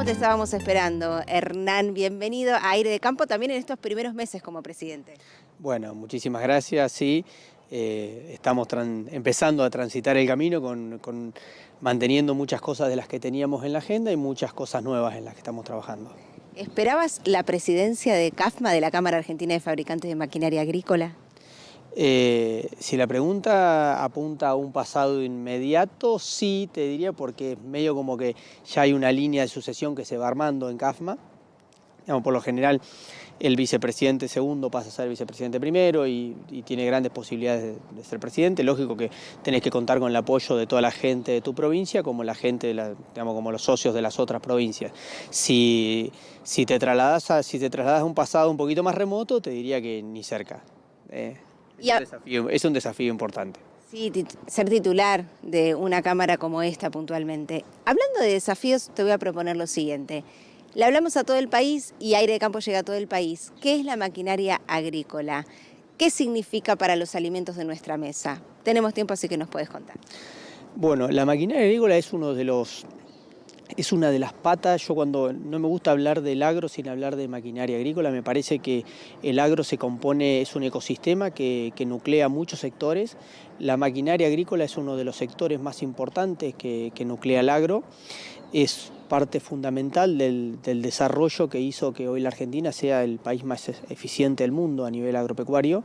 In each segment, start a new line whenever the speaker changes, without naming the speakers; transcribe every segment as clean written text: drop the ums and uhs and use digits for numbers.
te estábamos esperando. Hernán, bienvenido a Aire de Campo también en estos primeros meses como presidente.
Bueno, muchísimas gracias. Sí, estamos empezando a transitar el camino manteniendo muchas cosas de las que teníamos en la agenda y muchas cosas nuevas en las que estamos trabajando.
¿Esperabas la presidencia de CAFMA, de la Cámara Argentina de Fabricantes de Maquinaria Agrícola?
Si la pregunta apunta a un pasado inmediato, sí, te diría, porque es medio como que ya hay una línea de sucesión que se va armando en CAFMA. Digamos, por lo general, el vicepresidente segundo pasa a ser vicepresidente primero y tiene grandes posibilidades de ser presidente. Lógico que tenés que contar con el apoyo de toda la gente de tu provincia, como la gente, digamos, como los socios de las otras provincias. Si te trasladas a un pasado un poquito más remoto, te diría que ni cerca. Es un desafío importante.
Sí, ser titular de una cámara como esta puntualmente. Hablando de desafíos, te voy a proponer lo siguiente. Le hablamos a todo el país y Aire de Campo llega a todo el país. ¿Qué es la maquinaria agrícola? ¿Qué significa para los alimentos de nuestra mesa? Tenemos tiempo, así que nos puedes contar.
Bueno, la maquinaria agrícola es una de las patas. Yo cuando no me gusta hablar del agro sin hablar de maquinaria agrícola, me parece que el agro es un ecosistema que nuclea muchos sectores. La maquinaria agrícola es uno de los sectores más importantes que nuclea el agro. Es parte fundamental del desarrollo que hizo que hoy la Argentina sea el país más eficiente del mundo a nivel agropecuario.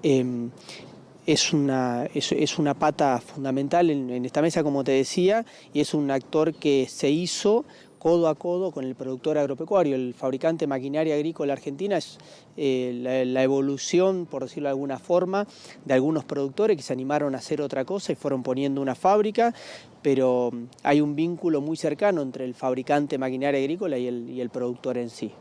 Es una pata fundamental en esta mesa, como te decía, y es un actor que se hizo codo a codo con el productor agropecuario. El fabricante de maquinaria agrícola argentina es la evolución, por decirlo de alguna forma, de algunos productores que se animaron a hacer otra cosa y fueron poniendo una fábrica, pero hay un vínculo muy cercano entre el fabricante de maquinaria agrícola y el productor en sí.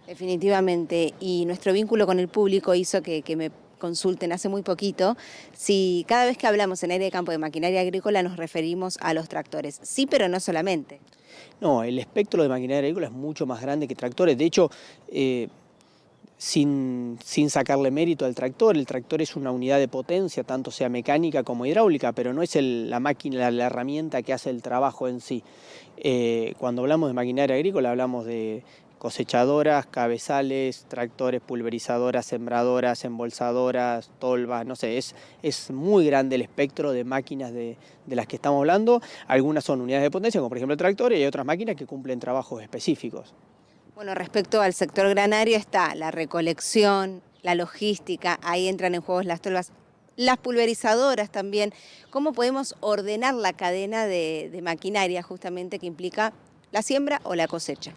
Definitivamente, y nuestro vínculo con el público hizo que me consulten hace muy poquito si cada vez que hablamos en Aire de Campo de maquinaria agrícola nos referimos a los tractores. Sí, pero no solamente.
No, el espectro de maquinaria agrícola es mucho más grande que tractores. De hecho, sin sacarle mérito al tractor, el tractor es una unidad de potencia, tanto sea mecánica como hidráulica, pero no es la máquina, la herramienta que hace el trabajo en sí. Cuando hablamos de maquinaria agrícola hablamos de cosechadoras, cabezales, tractores, pulverizadoras, sembradoras, embolsadoras, tolvas, no sé, es muy grande el espectro de máquinas de las que estamos hablando. Algunas son unidades de potencia, como por ejemplo el tractor, y hay otras máquinas que cumplen trabajos específicos.
Bueno, respecto al sector granario está la recolección, la logística, ahí entran en juego las tolvas, las pulverizadoras también. ¿Cómo podemos ordenar la cadena de maquinaria justamente que implica la siembra o la cosecha?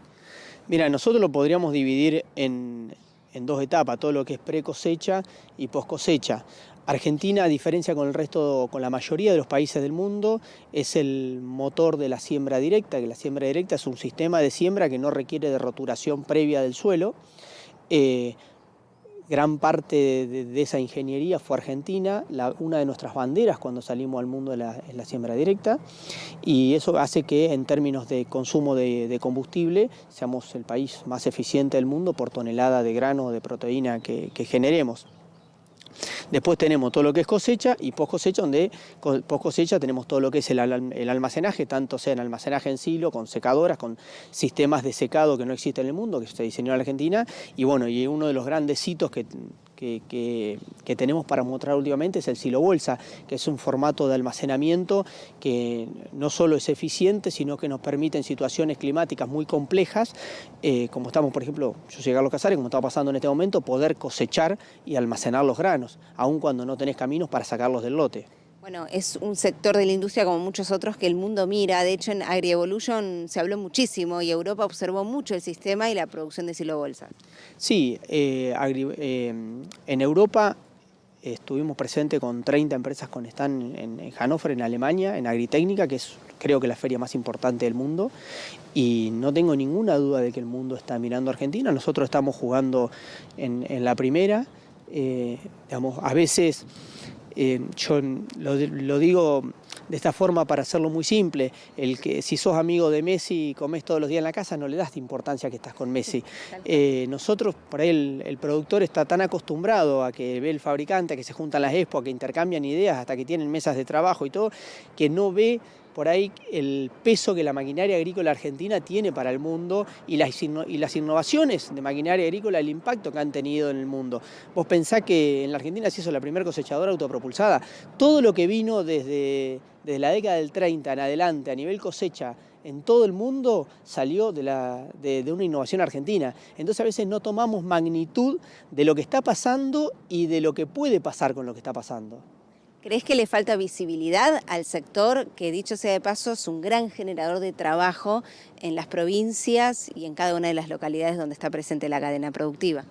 Mira, nosotros lo podríamos dividir en dos etapas, todo lo que es pre-cosecha y post-cosecha. Argentina, a diferencia con la mayoría de los países del mundo, es el motor de la siembra directa, que la siembra directa es un sistema de siembra que no requiere de roturación previa del suelo. Gran parte de esa ingeniería fue Argentina, una de nuestras banderas cuando salimos al mundo es la siembra directa, y eso hace que en términos de consumo de combustible seamos el país más eficiente del mundo por tonelada de grano o de proteína que generemos. Después tenemos todo lo que es cosecha y post cosecha, donde post cosecha tenemos todo lo que es el almacenaje, tanto sea en almacenaje en silo, con secadoras, con sistemas de secado que no existen en el mundo, que se diseñó en Argentina, y bueno, y uno de los grandes hitos que tenemos para mostrar últimamente es el silo bolsa, que es un formato de almacenamiento que no solo es eficiente, sino que nos permite en situaciones climáticas muy complejas, como estamos, por ejemplo, yo soy Carlos Casares, como está pasando en este momento, poder cosechar y almacenar los granos, aun cuando no tenés caminos para sacarlos del lote.
Bueno, es un sector de la industria como muchos otros que el mundo mira. De hecho, en AgriEvolution se habló muchísimo y Europa observó mucho el sistema y la producción de silo bolsa.
Sí, en Europa estuvimos presentes con 30 empresas con stand en Hannover, en Alemania, en Agritécnica, que es creo que la feria más importante del mundo, y no tengo ninguna duda de que el mundo está mirando a Argentina. Nosotros estamos jugando en la primera, digamos, a veces... yo lo digo de esta forma para hacerlo muy simple, si sos amigo de Messi y comés todos los días en la casa, no le das importancia que estás con Messi. Nosotros, por ahí el productor está tan acostumbrado a que ve el fabricante, a que se juntan las expo, a que intercambian ideas, hasta que tienen mesas de trabajo y todo, que no ve por ahí el peso que la maquinaria agrícola argentina tiene para el mundo y las innovaciones de maquinaria agrícola, el impacto que han tenido en el mundo. Vos pensás que en la Argentina se hizo la primera cosechadora autopropulsada. Todo lo que vino desde la década del 30 en adelante a nivel cosecha en todo el mundo salió de una innovación argentina. Entonces a veces no tomamos magnitud de lo que está pasando y de lo que puede pasar con lo que está pasando.
¿Crees que le falta visibilidad al sector, que dicho sea de paso es un gran generador de trabajo en las provincias y en cada una de las localidades donde está presente la cadena productiva?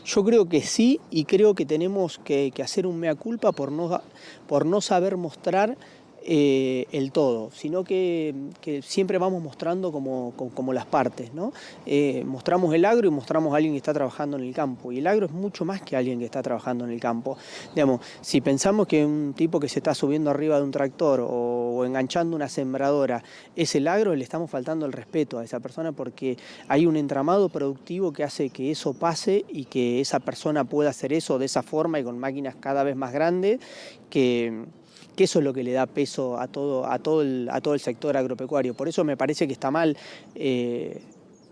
Yo creo que sí, y creo que tenemos que hacer un mea culpa por no saber mostrar el todo, sino que siempre vamos mostrando como las partes, ¿no? Mostramos el agro y mostramos a alguien que está trabajando en el campo, y el agro es mucho más que alguien que está trabajando en el campo. Digamos, si pensamos que un tipo que se está subiendo arriba de un tractor o enganchando una sembradora es el agro, le estamos faltando el respeto a esa persona, porque hay un entramado productivo que hace que eso pase y que esa persona pueda hacer eso de esa forma y con máquinas cada vez más grandes, que eso es lo que le da peso a todo el sector agropecuario. Por eso me parece que está mal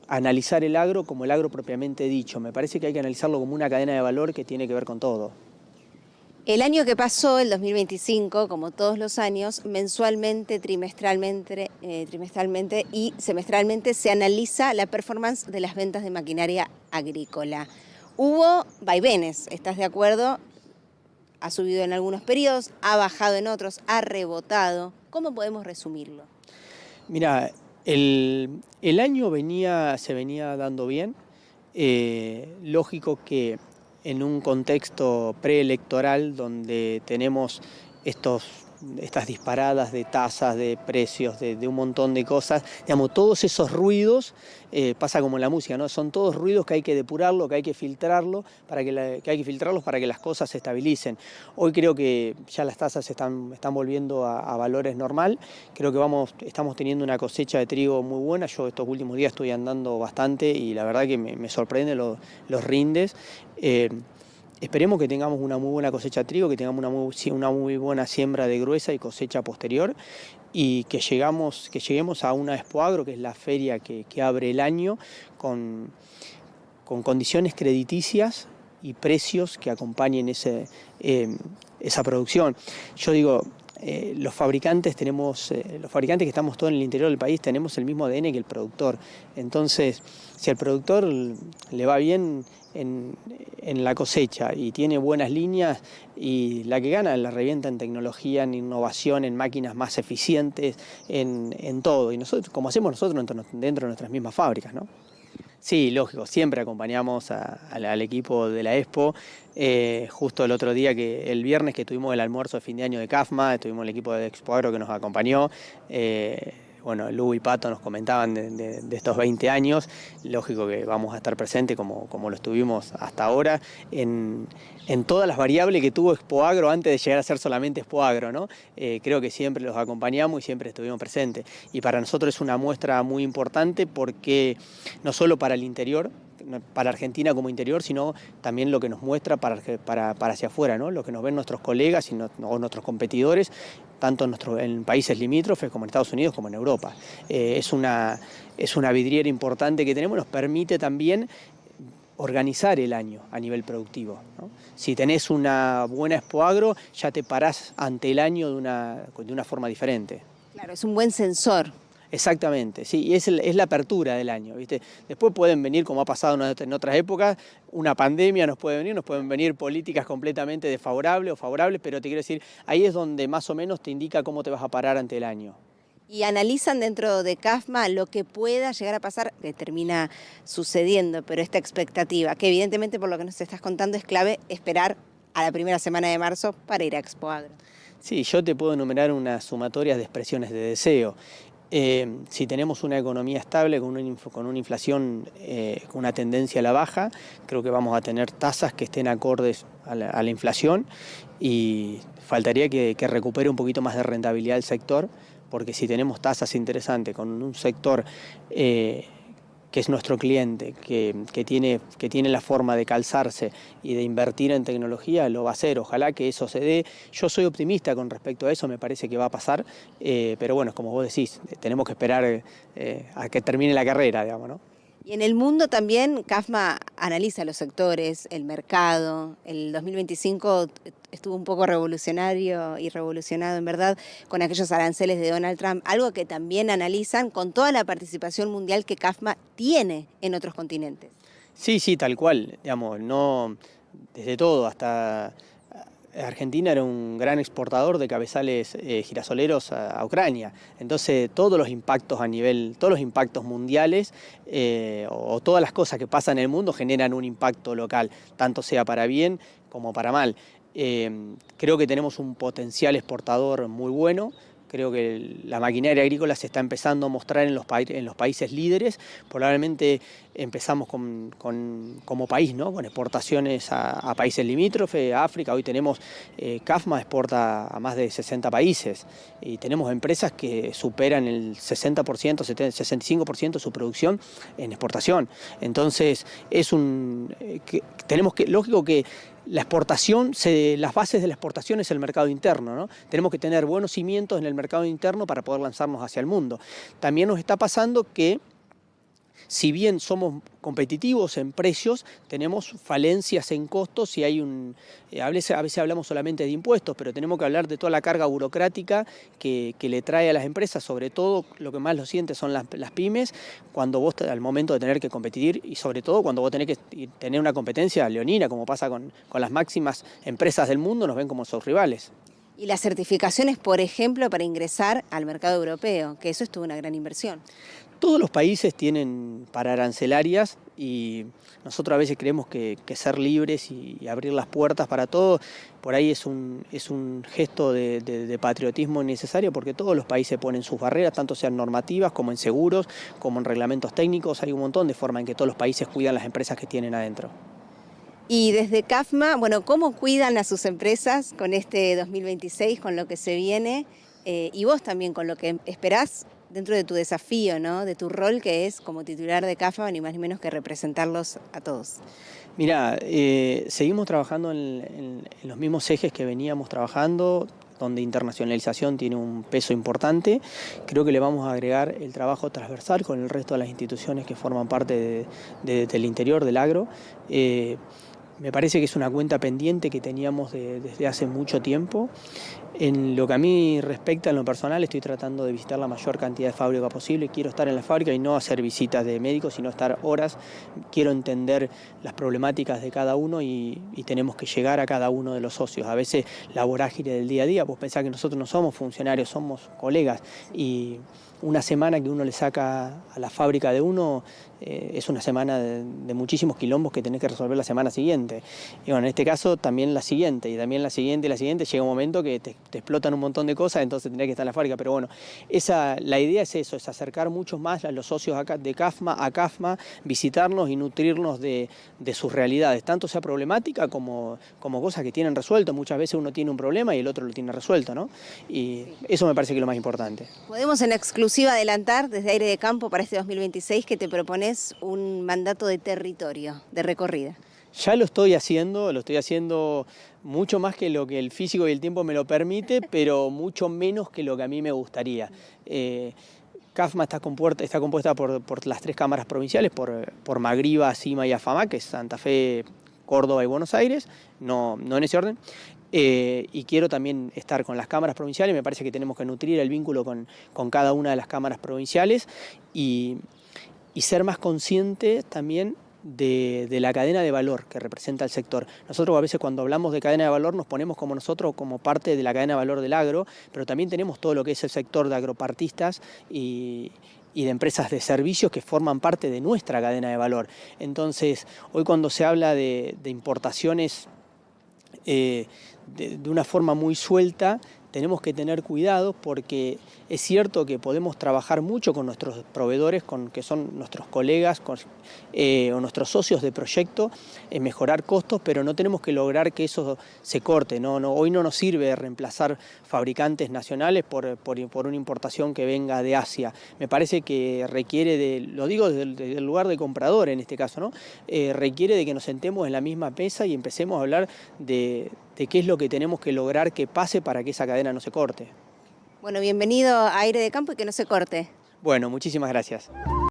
analizar el agro como el agro propiamente dicho. Me parece que hay que analizarlo como una cadena de valor que tiene que ver con todo.
El año que pasó, el 2025, como todos los años, mensualmente, trimestralmente y semestralmente se analiza la performance de las ventas de maquinaria agrícola. Hubo vaivenes, ¿estás de acuerdo? Ha subido en algunos periodos, ha bajado en otros, ha rebotado. ¿Cómo podemos resumirlo?
Mira, el año se venía dando bien. Lógico que en un contexto preelectoral donde tenemos estas disparadas de tasas, de precios, de un montón de cosas, digamos, todos esos ruidos, pasa como en la música, ¿no? Son todos ruidos que hay que depurarlo, que hay que filtrarlo, que hay que filtrarlos para que las cosas se estabilicen. Hoy creo que ya las tasas están volviendo a valores normal. Creo que estamos teniendo una cosecha de trigo muy buena. Yo estos últimos días estoy andando bastante y la verdad que me sorprende los rindes. Esperemos que tengamos una muy buena cosecha de trigo, que tengamos una muy buena siembra de gruesa y cosecha posterior, y que lleguemos a una Expo Agro, que es la feria que abre el año, con condiciones crediticias y precios que acompañen esa producción. Yo digo, los fabricantes que estamos todos en el interior del país tenemos el mismo ADN que el productor. Entonces, si al productor le va bien en la cosecha y tiene buenas líneas, y la que gana la revienta en tecnología, en innovación, en máquinas más eficientes, en todo. Y nosotros, como hacemos nosotros dentro de nuestras mismas fábricas, ¿no? Sí, lógico, siempre acompañamos al equipo de la Expo. Justo el otro día, el viernes que tuvimos el almuerzo de fin de año de CAFMA, tuvimos el equipo de Expo Agro que nos acompañó. Bueno, Lu y Pato nos comentaban de estos 20 años. Lógico que vamos a estar presentes como lo estuvimos hasta ahora en todas las variables que tuvo Expo Agro antes de llegar a ser solamente Expo Agro, ¿no? Creo que siempre los acompañamos y siempre estuvimos presentes. Y para nosotros es una muestra muy importante, porque no solo para el interior, para Argentina como interior, sino también lo que nos muestra para hacia afuera, ¿no? Lo que nos ven nuestros colegas o nuestros competidores, tanto en países limítrofes como en Estados Unidos como en Europa. Es una vidriera importante que tenemos, nos permite también organizar el año a nivel productivo, ¿no? Si tenés una buena Expo Agro, ya te parás ante el año de una forma diferente.
Claro, es un buen sensor.
Exactamente, sí, y es la apertura del año, ¿viste? Después pueden venir, como ha pasado en otras épocas, una pandemia nos pueden venir políticas completamente desfavorables o favorables, pero te quiero decir, ahí es donde más o menos te indica cómo te vas a parar ante el año.
Y analizan dentro de CAFMA lo que pueda llegar a pasar, que termina sucediendo, pero esta expectativa, que evidentemente por lo que nos estás contando es clave esperar a la primera semana de marzo para ir a Expo Agro.
Sí, yo te puedo enumerar unas sumatorias de expresiones de deseo. Si tenemos una economía estable con una inflación con una tendencia a la baja, creo que vamos a tener tasas que estén acordes a la inflación, y faltaría que recupere un poquito más de rentabilidad el sector, porque si tenemos tasas interesantes con un sector que es nuestro cliente, que tiene la forma de calzarse y de invertir en tecnología, lo va a hacer. Ojalá que eso se dé. Yo soy optimista con respecto a eso, me parece que va a pasar, pero bueno, como vos decís, tenemos que esperar a que termine la carrera, digamos, ¿no?
Y en el mundo también CAFMA analiza los sectores, el mercado. El 2025 estuvo un poco revolucionario y revolucionado, en verdad, con aquellos aranceles de Donald Trump, algo que también analizan con toda la participación mundial que CAFMA tiene en otros continentes.
Sí, sí, tal cual, digamos, no, desde todo hasta Argentina era un gran exportador de cabezales girasoleros a Ucrania. Entonces todos los impactos todos los impactos mundiales o todas las cosas que pasan en el mundo generan un impacto local, tanto sea para bien como para mal. Creo que tenemos un potencial exportador muy bueno. Creo que la maquinaria agrícola se está empezando a mostrar en los países líderes. Probablemente empezamos como país, ¿no? Con exportaciones a países limítrofes, a África. Hoy tenemos, CAFMA exporta a más de 60 países y tenemos empresas que superan el 60%, 65% de su producción en exportación. Entonces, lógico que la exportación, las bases de la exportación es el mercado interno, ¿no? Tenemos que tener buenos cimientos en el mercado interno para poder lanzarnos hacia el mundo. También nos está pasando que, si bien somos competitivos en precios, tenemos falencias en costos y a veces hablamos solamente de impuestos, pero tenemos que hablar de toda la carga burocrática que le trae a las empresas, sobre todo lo que más lo siente son las pymes, cuando vos al momento de tener que competir y sobre todo cuando vos tenés que tener una competencia leonina, como pasa con las máximas empresas del mundo, nos ven como sus rivales.
Y las certificaciones, por ejemplo, para ingresar al mercado europeo, que eso es toda una gran inversión.
Todos los países tienen pararancelarias y nosotros a veces creemos que ser libres y abrir las puertas para todo, por ahí es un gesto de patriotismo necesario, porque todos los países ponen sus barreras, tanto sean normativas como en seguros, como en reglamentos técnicos. Hay un montón de formas en que todos los países cuidan las empresas que tienen adentro.
Y desde CAFMA, bueno, ¿cómo cuidan a sus empresas con este 2026, con lo que se viene? Y vos también con lo que esperás dentro de tu desafío, ¿no? De tu rol, que es como titular de CAFMA, ni más ni menos que representarlos a todos.
Mirá, seguimos trabajando en los mismos ejes que veníamos trabajando, donde internacionalización tiene un peso importante. Creo que le vamos a agregar el trabajo transversal con el resto de las instituciones que forman parte del interior del agro. Me parece que es una cuenta pendiente que teníamos desde hace mucho tiempo. En lo que a mí respecta, en lo personal, estoy tratando de visitar la mayor cantidad de fábricas posible. Quiero estar en la fábrica y no hacer visitas de médicos, sino estar horas. Quiero entender las problemáticas de cada uno y tenemos que llegar a cada uno de los socios. A veces la vorágine del día a día, vos pensás que nosotros no somos funcionarios, somos colegas, y una semana que uno le saca a la fábrica de uno es una semana de muchísimos quilombos que tenés que resolver la semana siguiente. Y bueno, en este caso también la siguiente, y también la siguiente y la siguiente. Llega un momento que te explotan un montón de cosas, entonces tenés que estar en la fábrica. Pero bueno, la idea es eso, es acercar muchos más a los socios de CAFMA a CAFMA, visitarnos y nutrirnos de sus realidades, tanto sea problemática como cosas que tienen resuelto. Muchas veces uno tiene un problema y el otro lo tiene resuelto, ¿no? Y eso me parece que es lo más importante.
Podemos en exclusiva adelantar desde Aire de Campo para este 2026 que te propones un mandato de territorio, de recorrida.
Ya lo estoy haciendo mucho más que lo que el físico y el tiempo me lo permite, pero mucho menos que lo que a mí me gustaría. CAFMA está compuesta por las 3 cámaras provinciales, por Magriba, Cima y Afama, que es Santa Fe, Córdoba y Buenos Aires, no en ese orden. Y quiero también estar con las cámaras provinciales. Me parece que tenemos que nutrir el vínculo con cada una de las cámaras provinciales y ser más conscientes también de la cadena de valor que representa el sector. Nosotros a veces cuando hablamos de cadena de valor nos ponemos como nosotros como parte de la cadena de valor del agro, pero también tenemos todo lo que es el sector de agropartistas y de empresas de servicios que forman parte de nuestra cadena de valor. Entonces, hoy cuando se habla de importaciones de una forma muy suelta, tenemos que tener cuidado porque es cierto que podemos trabajar mucho con nuestros proveedores, que son nuestros colegas o nuestros socios de proyecto, mejorar costos, pero no tenemos que lograr que eso se corte. Hoy no nos sirve reemplazar fabricantes nacionales por una importación que venga de Asia. Me parece que requiere lo digo desde el lugar de comprador en este caso, ¿no? Requiere de que nos sentemos en la misma mesa y empecemos a hablar de qué es lo que tenemos que lograr que pase para que esa cadena no se corte.
Bueno, bienvenido a Aire de Campo y que no se corte.
Bueno, muchísimas gracias.